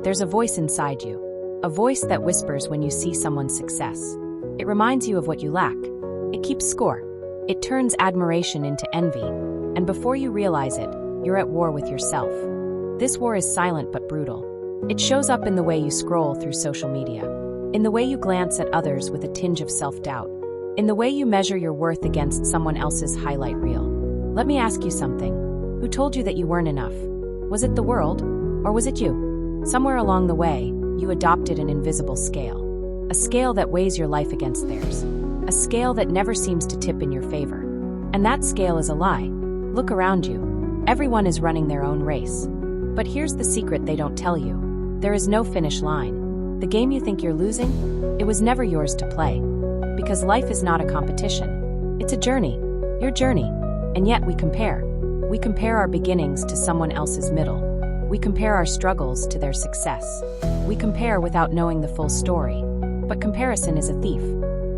There's a voice inside you, a voice that whispers when you see someone's success. It reminds you of what you lack. It keeps score. It turns admiration into envy. And before you realize it, you're at war with yourself. This war is silent but brutal. It shows up in the way you scroll through social media, in the way you glance at others with a tinge of self-doubt, in the way you measure your worth against someone else's highlight reel. Let me ask you something. Who told you that you weren't enough? Was it the world, or was it you? Somewhere along the way, you adopted an invisible scale. A scale that weighs your life against theirs. A scale that never seems to tip in your favor. And that scale is a lie. Look around you. Everyone is running their own race. But here's the secret they don't tell you. There is no finish line. The game you think you're losing, it was never yours to play. Because life is not a competition. It's a journey. Your journey. And yet we compare. We compare our beginnings to someone else's middle. We compare our struggles to their success. We compare without knowing the full story. But comparison is a thief.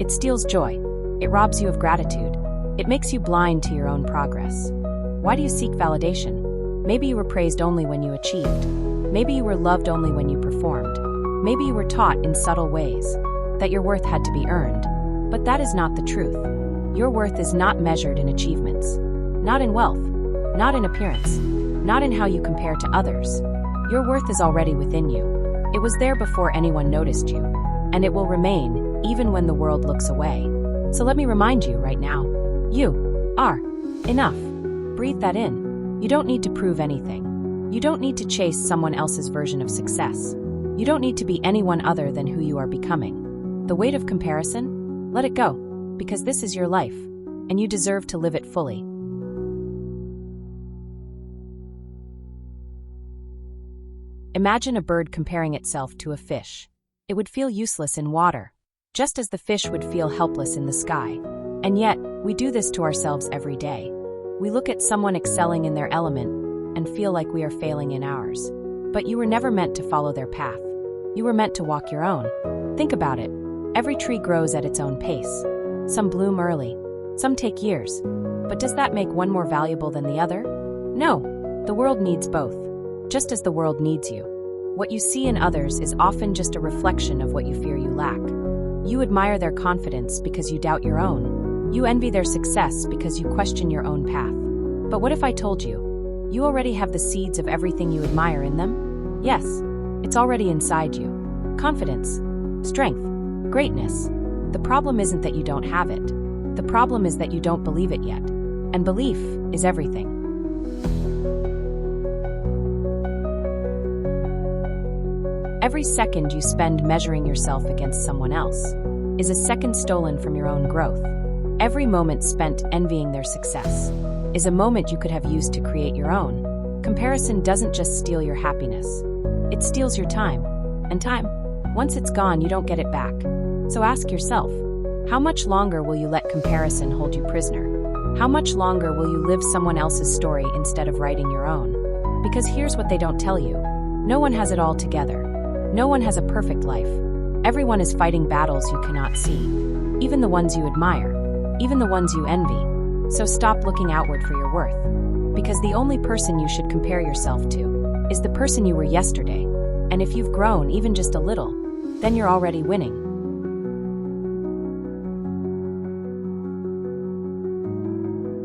It steals joy. It robs you of gratitude. It makes you blind to your own progress. Why do you seek validation? Maybe you were praised only when you achieved. Maybe you were loved only when you performed. Maybe you were taught in subtle ways that your worth had to be earned. But that is not the truth. Your worth is not measured in achievements. Not in wealth. Not in appearance. Not in how you compare to others. Your worth is already within you. It was there before anyone noticed you. And it will remain, even when the world looks away. So let me remind you right now. You are enough. Breathe that in. You don't need to prove anything. You don't need to chase someone else's version of success. You don't need to be anyone other than who you are becoming. The weight of comparison? Let it go, because this is your life, and you deserve to live it fully. Imagine a bird comparing itself to a fish. It would feel useless in water, just as the fish would feel helpless in the sky. And yet, we do this to ourselves every day. We look at someone excelling in their element and feel like we are failing in ours. But you were never meant to follow their path. You were meant to walk your own. Think about it. Every tree grows at its own pace. Some bloom early. Some take years. But does that make one more valuable than the other? No. The world needs both. Just as the world needs you. What you see in others is often just a reflection of what you fear you lack. You admire their confidence because you doubt your own. You envy their success because you question your own path. But what if I told you, you already have the seeds of everything you admire in them? Yes, it's already inside you. Confidence, strength, greatness. The problem isn't that you don't have it. The problem is that you don't believe it yet. And belief is everything. Every second you spend measuring yourself against someone else is a second stolen from your own growth. Every moment spent envying their success is a moment you could have used to create your own. Comparison doesn't just steal your happiness. It steals your time. And time, once it's gone, you don't get it back. So ask yourself, how much longer will you let comparison hold you prisoner? How much longer will you live someone else's story instead of writing your own? Because here's what they don't tell you. No one has it all together. No one has a perfect life. Everyone is fighting battles you cannot see. Even the ones you admire. Even the ones you envy. So stop looking outward for your worth. Because the only person you should compare yourself to is the person you were yesterday. And if you've grown even just a little, then you're already winning.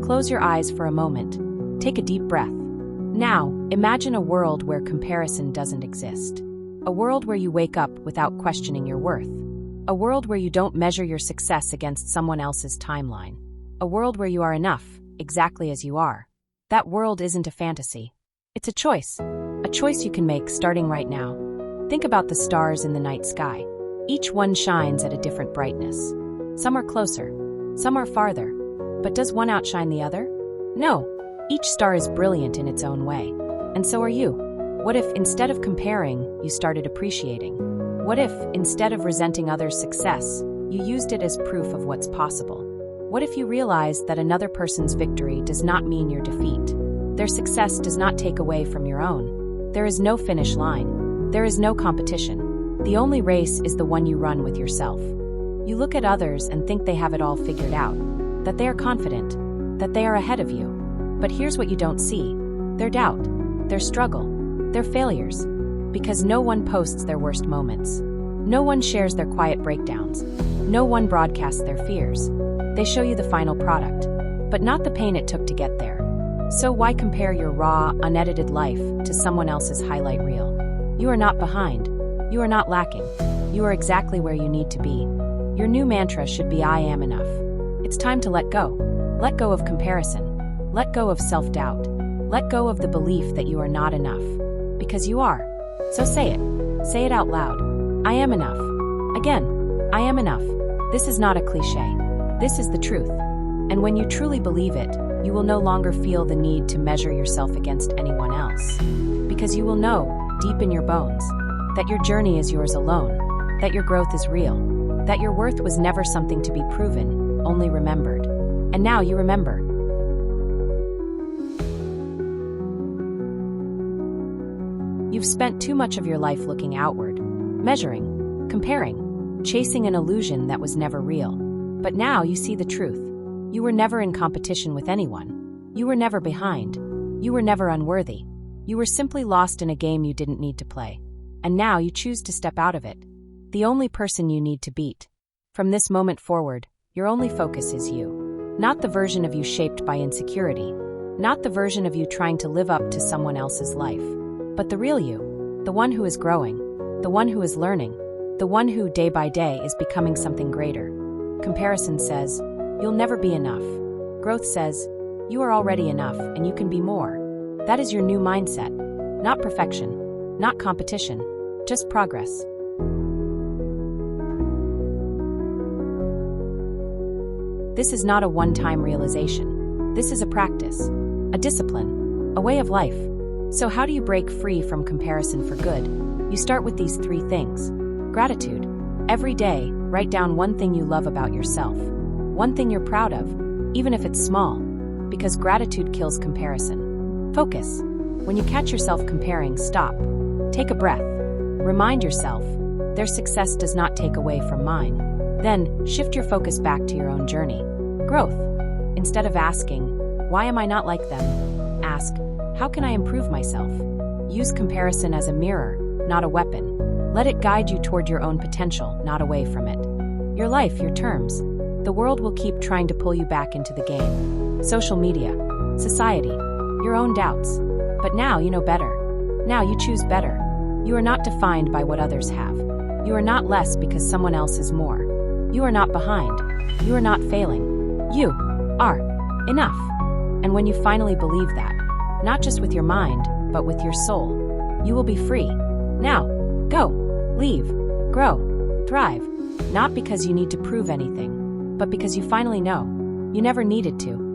Close your eyes for a moment. Take a deep breath. Now, imagine a world where comparison doesn't exist. A world where you wake up without questioning your worth. A world where you don't measure your success against someone else's timeline. A world where you are enough, exactly as you are. That world isn't a fantasy. It's a choice you can make starting right now. Think about the stars in the night sky. Each one shines at a different brightness. Some are closer, some are farther. But does one outshine the other? No. Each star is brilliant in its own way. And so are you. What if, instead of comparing, you started appreciating? What if, instead of resenting others' success, you used it as proof of what's possible? What if you realized that another person's victory does not mean your defeat? Their success does not take away from your own. There is no finish line. There is no competition. The only race is the one you run with yourself. You look at others and think they have it all figured out, that they are confident, that they are ahead of you. But here's what you don't see: their doubt, their struggle, their failures. Because no one posts their worst moments. No one shares their quiet breakdowns. No one broadcasts their fears. They show you the final product, but not the pain it took to get there. So why compare your raw, unedited life to someone else's highlight reel? You are not behind. You are not lacking. You are exactly where you need to be. Your new mantra should be I am enough. It's time to let go. Let go of comparison. Let go of self-doubt. Let go of the belief that you are not enough. Because you are. So say it. Say it out loud. I am enough. Again, I am enough. This is not a cliche. This is the truth. And when you truly believe it, you will no longer feel the need to measure yourself against anyone else. Because you will know, deep in your bones, that your journey is yours alone, that your growth is real, that your worth was never something to be proven, only remembered. And now you remember. You've spent too much of your life looking outward, measuring, comparing, chasing an illusion that was never real. But now you see the truth. You were never in competition with anyone. You were never behind. You were never unworthy. You were simply lost in a game you didn't need to play. And now you choose to step out of it. The only person you need to beat. From this moment forward, your only focus is you. Not the version of you shaped by insecurity. Not the version of you trying to live up to someone else's life. But the real you. The one who is growing. The one who is learning. The one who, day by day, is becoming something greater. Comparison says, you'll never be enough. Growth says, you are already enough and you can be more. That is your new mindset. Not perfection. Not competition. Just progress. This is not a one-time realization. This is a practice, a discipline, a way of life. So how do you break free from comparison for good? You start with these 3 things. Gratitude. Every day, write down one thing you love about yourself. One thing you're proud of, even if it's small, because gratitude kills comparison. Focus. When you catch yourself comparing, stop. Take a breath. Remind yourself, their success does not take away from mine. Then, shift your focus back to your own journey. Growth. Instead of asking, why am I not like them? Ask, how can I improve myself? Use comparison as a mirror, not a weapon. Let it guide you toward your own potential, not away from it. Your life, your terms. The world will keep trying to pull you back into the game. Social media, society, your own doubts. But now you know better. Now you choose better. You are not defined by what others have. You are not less because someone else is more. You are not behind. You are not failing. You are enough. And when you finally believe that, not just with your mind, but with your soul, you will be free. Now, go, leave, grow, thrive. Not because you need to prove anything, but because you finally know. You never needed to.